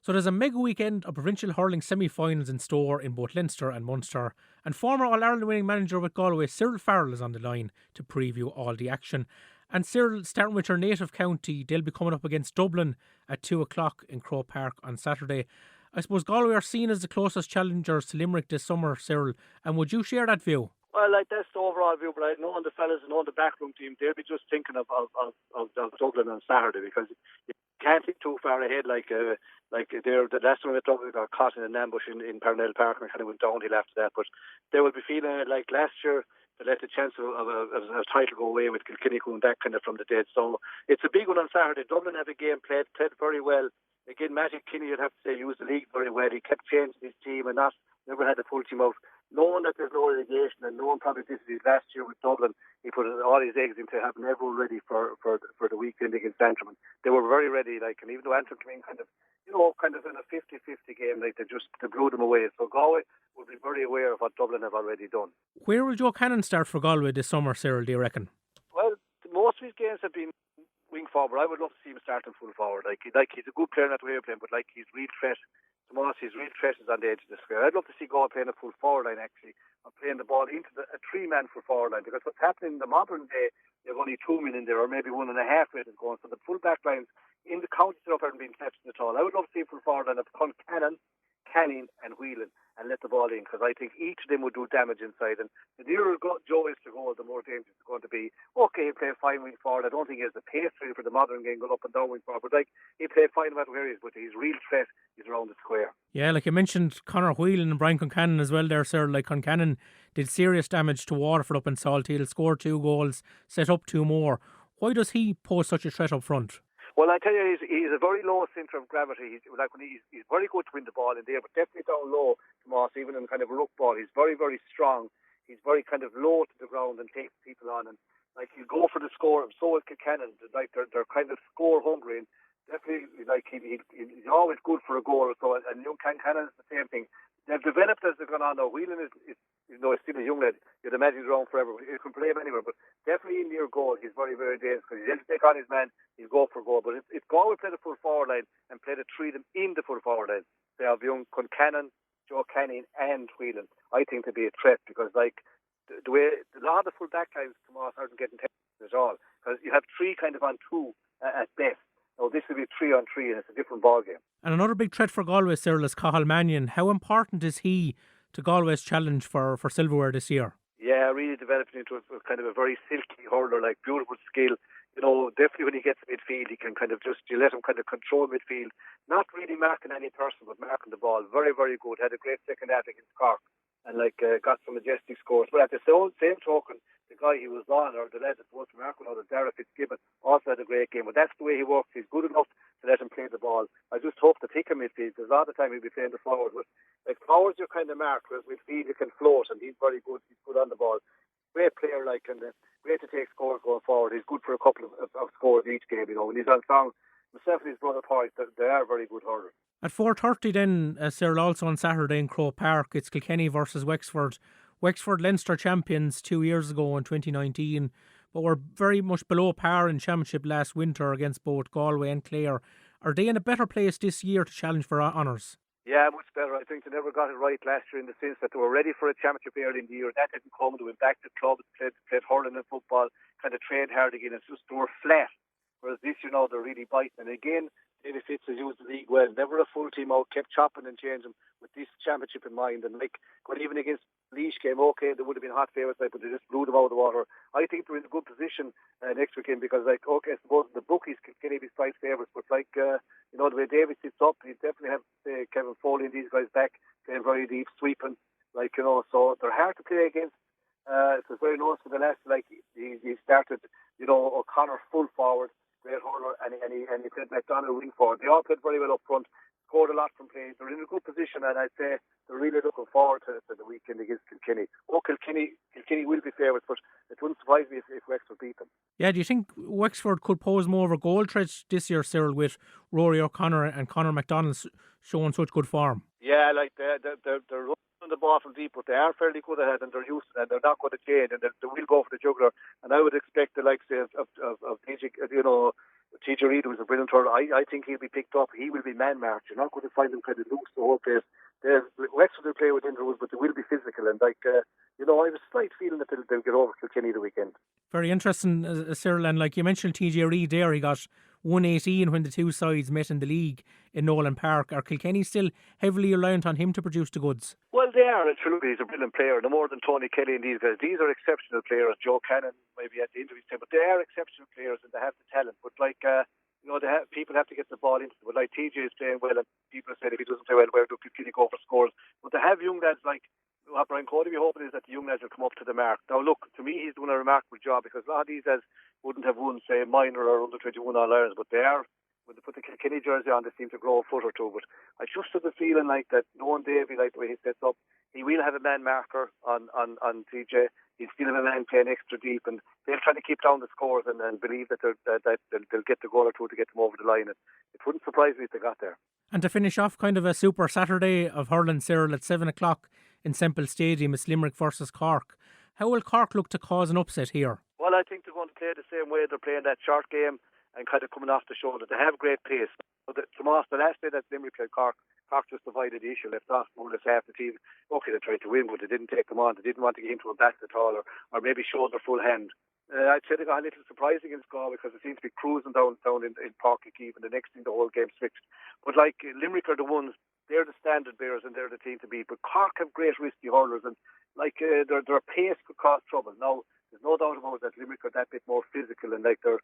So there's a mega weekend of provincial hurling semi-finals in store in both Leinster and Munster, and former All-Ireland winning manager with Galway, Cyril Farrell, is on the line to preview all the action. And Cyril, starting with your native county, they'll be coming up against Dublin at 2 o'clock in Croke Park on Saturday. I suppose Galway are seen as the closest challengers to Limerick this summer, Cyril, and would you share that view? Well, that's the overall view, but I know the fellas and the backroom team, they'll be just thinking of Dublin on Saturday, because you can't think too far ahead. They're the last time that Dublin got caught in an ambush in Parnell Park and kind of went downhill after that. But they will be feeling like last year to let the chance of a title go away with Kilkenny going back kind of from the dead. So it's a big one on Saturday. Dublin have a game played very well. Again, Matty Kinney, you'd have to say, used the league very well. He kept changing his team and never had the full team out. Knowing that there's no relegation and knowing probably this is his last year with Dublin, he put all his eggs into having everyone ready for the weekend against Antrim. They were very ready, and even though Antrim came in kind of in a 50-50 game, they blew them away. So Galway will be very aware of what Dublin have already done. Where will Joe Cannon start for Galway this summer, Cyril, do you reckon? Well, most of his games have been wing forward. I would love to see him starting full forward. He's a good player, not the way of playing, but he's real threat. Tomas, his real threat is on the edge of the square. I'd love to see Galway playing a full forward line, actually, and playing the ball into a three-man full forward line, because what's happening in the modern day, you have only 2 men in there, or maybe 1.5 men going, so the full back lines in the county setup haven't been tested at all. I would love to see a full forward line of Cannon, Canning and Whelan, and let the ball in, because I think each of them would do damage inside. And the nearer Joe is to goal, the more dangerous it's going to be. Okay, he'll play fine wing forward. I don't think he has the pace for the modern game, going up and down wing forward. But he'll play fine no matter where he is, but his real threat is around the square. Yeah, like you mentioned, Conor Whelan and Brian Concannon as well there, sir. Like Concannon did serious damage to Waterford up in Salthill, scored 2 goals, set up 2 more. Why does he pose such a threat up front? Well, I tell you, he's a very low centre of gravity. He's very good to win the ball in there, but definitely down low, Tomas, even in kind of a ruck ball. He's very, very strong. He's very kind of low to the ground and takes people on. And he'll go for the score. And so is Kilcannon. They're kind of score hungry. And definitely, he's always good for a goal. So, and young Kilcannon is the same thing. They've developed as they've gone on now. Whelan is still a young lad. You'd imagine he's around forever. He can play him anywhere, but definitely in near goal, he's very, very dangerous, because he'll take on his man, he'll go for goal. But if Galway play the full forward line and play the 3 of them in the full forward line, they have young Concannon, Joe Canning and Whelan, I think to be a threat, because the way a lot of the full back lines Tomas aren't getting tested at all, because you have 3 kind of on 2 at best. No, this will be 3 on 3, and it's a different ball game. And another big threat for Galway, Cyril, is Cathal Mannion. How important is he to Galway's challenge for silverware this year? Yeah, really developing into a kind of a very silky hurler, beautiful skill. Definitely when he gets midfield, he can you let him kind of control midfield. Not really marking any person, but marking the ball. Very, very good. Had a great second half against Cork, and got some majestic scores. But at the same token, the guy he was on, or the lad that was marking, or the Dara Fitzgibbon, also had a great game. But that's the way he works. He's good enough to let him play the ball. I just hope to pick him midfield, because a lot of the time he'll be playing the forward. But forwards you're kind of marked, whereas midfield you can float, and he's very good. He's good on the ball. Great player, and great to take scores going forward. He's good for a couple of scores each game. When he's on song, himself and his brother Paul, they are very good hurlers. At 4:30 then, Cyril, also on Saturday in Croke Park, it's Kilkenny versus Wexford. Wexford Leinster champions 2 years ago in 2019, but were very much below par in championship last winter against both Galway and Clare. Are they in a better place this year to challenge for honours? Yeah, much better. I think they never got it right last year, in the sense that they were ready for a championship early in the year. That didn't come. They went back to the club, played hurling and football, kind of trained hard again. It's just they were flat. Whereas this year now they're really biting. And again, David Fitz has used the league well. Never a full team out, kept chopping and changing with this championship in mind. And even against Laois game, okay, they would have been hot favourites, but they just blew them out of the water. I think they're in a good position next weekend, because I suppose the bookies can be slight favourites, but the way David sits up, he definitely have Kevin Foley and these guys back playing very deep, sweeping, so they're hard to play against. It was very nice for the last, he started, O'Connor full forward, great hurler, and he played McDonald wing forward. They all played very well up front, scored a lot from plays. They're in a good position, and I'd say they're really looking forward to the weekend against Kilkenny. Kilkenny will be favourites, but it wouldn't surprise me if Wexford beat them. Yeah, do you think Wexford could pose more of a goal threat this year, Cyril, with Rory O'Connor and Conor McDonald showing such good form? Yeah, they're running the ball from deep, but they are fairly good at it, and they're used to it, and they're not going to change, and they will go for the juggler. And I would expect the likes of DJ, TJ Reid was a brilliant hurler. I think he'll be picked up. He will be man-marked. You're not going to find him kind of loose the whole place. Wexford will play within the rules, but they will be physical. And I have a slight feeling that they'll get over Kilkenny the weekend. Very interesting, Cyril. And like you mentioned, TJ Reid there, he got 118 when the two sides met in the league in Nolan Park. Are Kilkenny still heavily reliant on him to produce the goods? Well, they are. Absolutely, he's a brilliant player. No more than Tony Kelly and these guys. These are exceptional players. Joe Cannon maybe at the injury time, but they are exceptional players and they have the talent. But people have to get the ball into them. But like TJ is playing well, and people have said if he doesn't play well, where do Kilkenny go for scores? But they have young lads like what Brian Cody be hoping is that the young lads will come up to the mark. Now look, to me he's doing a remarkable job because a lot of these lads wouldn't have won, say, minor or under 21 All-Irelands, but they are. When they put the Kilkenny jersey on, they seem to grow a foot or two. But I just have the feeling like that Nolan Davey, like the way he sets up, he will have a man marker on TJ. He'll still have a man playing extra deep, and they'll try to keep down the scores and believe that they'll get the goal or two to get them over the line. It wouldn't surprise me if they got there. And to finish off, kind of a super Saturday of hurling, Cyril, at 7 o'clock in Semple Stadium, it's Limerick versus Cork. How will Cork look to cause an upset here? Well, I think they're going to play the same way they're playing that short game and kind of coming off the shoulder. They have great pace. Tomas, the last day that Limerick played Cork just divided the issue, left off more or less half the team. Okay, they tried to win, but they didn't take them on. They didn't want to get into a bat at all or maybe show their full hand. I'd say they got a little surprise against Galway because it seems to be cruising down in Park even. The next thing, the whole game switched. But like Limerick are the ones, they're the standard bearers and they're the team to beat. But Cork have great risky hurlers and their pace could cause trouble. Now, there's no doubt about that Limerick are that bit more physical and they're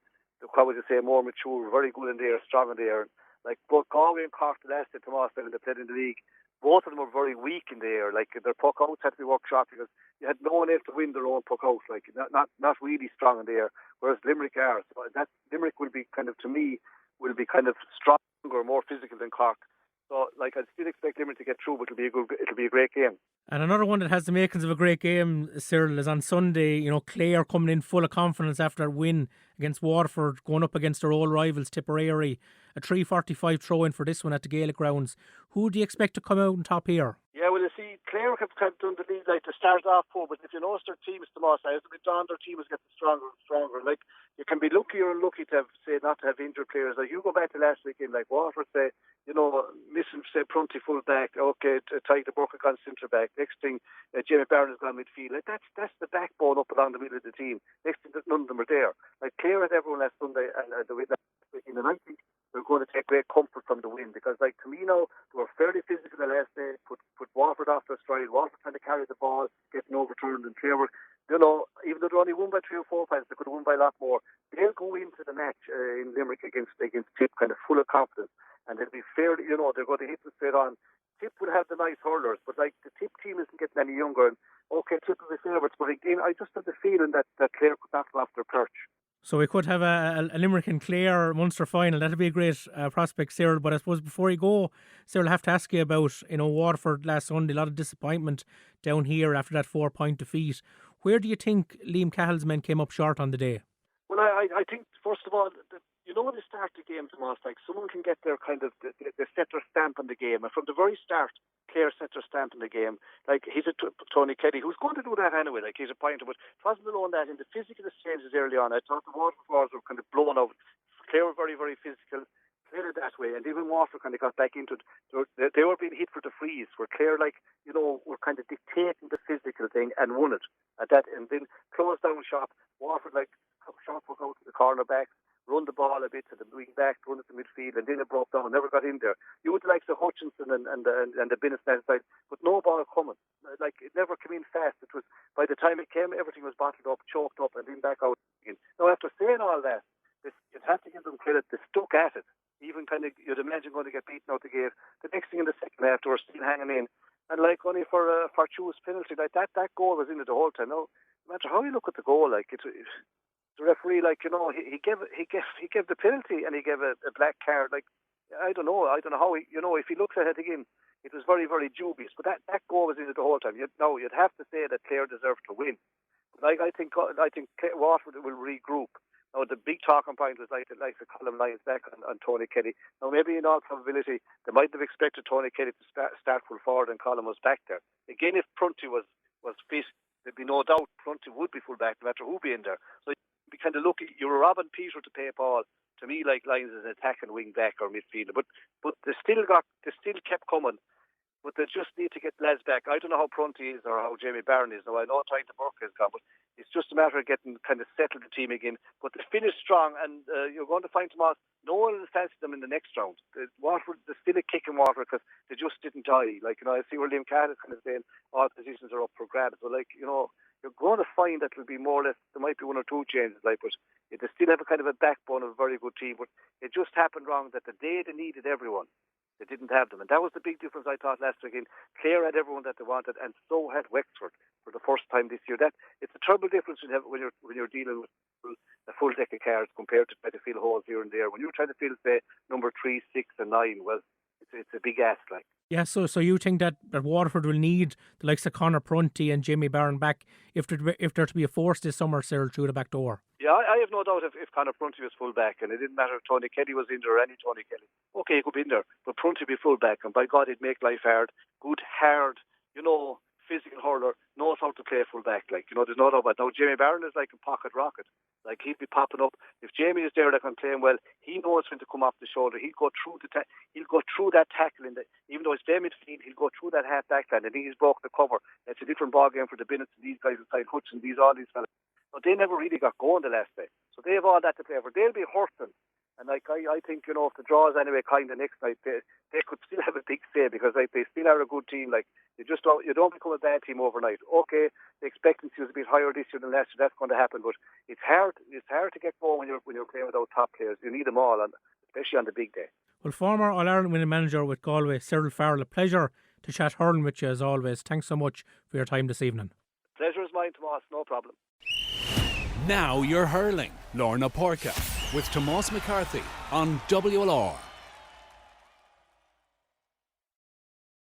how would you say, more mature, very good in the air, strong in the air. Like both Galway and Cork, the last day Tomas when they played in the league, both of them were very weak in the air. Like their puck outs had to be worked sharp because you had no one else to win their own puck out. Like not really strong in the air. Whereas Limerick are. So that Limerick will be kind of, to me, stronger, more physical than Cork. So like I'd still expect Limerick to get through, but it'll be a great game. And another one that has the makings of a great game, Cyril, is on Sunday. You know, Clare coming in full of confidence after a win against Waterford, going up against their old rivals Tipperary. A 3:45 throw-in for this one at the Gaelic grounds. Who do you expect to come out on top here? Yeah, well, you see, Clare have kind of done the lead like to start off poor, but if you know their teams, Tomas, as they go on, their team is getting stronger and stronger. Like you can be lucky or unlucky to have, say, not to have injured players. Like you go back to last weekend, like Waterford, say, missing, say, Prunty full back, okay, Tyke the Burke gone centre back. Next thing, Jamie Barron has gone midfield. Like that's the backbone up along the middle of the team. Next thing, none of them are there. Like Clare had everyone last Sunday and the win last weekend, and I think they're going to take great comfort from the win because, like, to me now, they were fairly physical the last day, put Waterford off their stride. Waterford trying to carry the ball, getting overturned, and Clare were, even though they only won by 3 or 4 points, they could have won by a lot more. They'll go into the match in Limerick against Tip kind of full of confidence, and they'll be fairly, they're going to hit them straight on. Tip will have the nice hurlers, but like the Tip team isn't getting any younger. And okay, Tip will be favourites, but again, I just have the feeling that Clare could not come off their perch. So we could have a Limerick and Clare Munster final. That'd be a great prospect, Cyril. But I suppose before you go, Cyril, I have to ask you about Waterford last Sunday. A lot of disappointment down here after that 4-point defeat. Where do you think Liam Cahill's men came up short on the day? Well, I think first of all, when they start the game, Tomas, like someone can get their kind of they set their stamp on the game, and from the very start, Clare set their stamp on the game. Like he's a Tony Kelly who's going to do that anyway. Like he's a pointer, but it wasn't alone that in the physical exchanges early on. I thought the Waterford forwards were kind of blown out. Clare were very, very physical, played it that way, and even Waterford kind of got back into it. They were being hit for the freeze, where Clare were kind of dictating the physical thing and won it at that, and then closed down shop. Waterford shot put out to the corner backs, run the ball a bit to the wing back, run it to midfield, and then it broke down, never got in there. You would like the Hutchinson and the Binnestad side, but no ball coming. Like it never came in fast. It was by the time it came, everything was bottled up, choked up, and then back out again. Now after saying all that, you'd have to give them credit. They stuck at it. Even kind of, you'd imagine going to get beaten out the gate. The next thing in the second half, they were still hanging in, and like only for Choose penalty, like that goal was in it the whole time. Now, no matter how you look at the goal, like the referee, he gave the penalty and he gave a black card. Like I don't know how if he looks at it again, it was very, very dubious. But that goal was in it the whole time. You'd have to say that Clare deserved to win. But I think Waterford will regroup. Now the big talking point was like the Colm Lyons back on Tony Kelly. Now maybe in all probability they might have expected Tony Kelly to start full forward and Colm was back there. Again, if Prunty was fit, there'd be no doubt Prunty would be full back no matter who be in there. So you'd be kind of lucky. You were robbing Peter to pay Paul to me, like Lyons is an attacking wing back or midfielder. But they still kept coming. But they just need to get lads back. I don't know how Prunty is or how Jamie Barron is. Now, I know trying to Burke has gone, but it's just a matter of getting kind of settled the team again. But they finished strong, and you're going to find tomorrow, no one will fancy them in the next round. Waterford, they're still a kick in Waterford because they just didn't die. Like, I see where Liam Catt is kind of saying all positions are up for grabs. But, you're going to find that will be more or less, there might be one or two changes, but they still have a kind of a backbone of a very good team. But it just happened wrong that the day they needed everyone, they didn't have them. And that was the big difference, I thought, last week. Clare had everyone that they wanted, and so had Wexford for the first time this year. It's a terrible difference when you're dealing with a full deck of cards compared to trying to fill holes here and there. When you're trying to fill, say, number 3, 6 and 9, well, it's a big ask, like. Yeah, so you think that Waterford will need the likes of Conor Prunty and Jamie Barron back if they're to be a force this summer, Cyril, through the back door? Yeah, I have no doubt if Conor Prunty was full back, and it didn't matter if Tony Kelly was in there or any Tony Kelly. Okay, he could be in there, but Prunty would be full back, and by God, it'd make life hard. Good, hard, physical hurler, knows how to play full back. Like, there's no doubt about it. Now, Jamie Barron is like a pocket rocket. Like, he'd be popping up. If Jamie is there that can play him well, he knows when to come off the shoulder. He'll go through that tackle even though it's play midfield, he'll go through that half back line, and he's broke the cover. It's a different ball game for the Bennett's and these guys inside Hutchin, all these fellas. But they never really got going the last day. So they have all that to play for. They'll be hurting. And I think, if the draws anyway kind of next night, they could still have a big say because they still are a good team. Like, you don't become a bad team overnight. Okay, the expectancy was a bit higher this year than last year. That's going to happen, but it's hard to get going when you're playing without top players. You need them all, and especially on the big day. Well, former All-Ireland winning manager with Galway, Cyril Farrell, a pleasure to chat hurling with you as always. Thanks so much for your time this evening. Pleasure is mine, Tomas. No problem. Now you're hurling. Lorna Porca with Tomas McCarthy on WLR.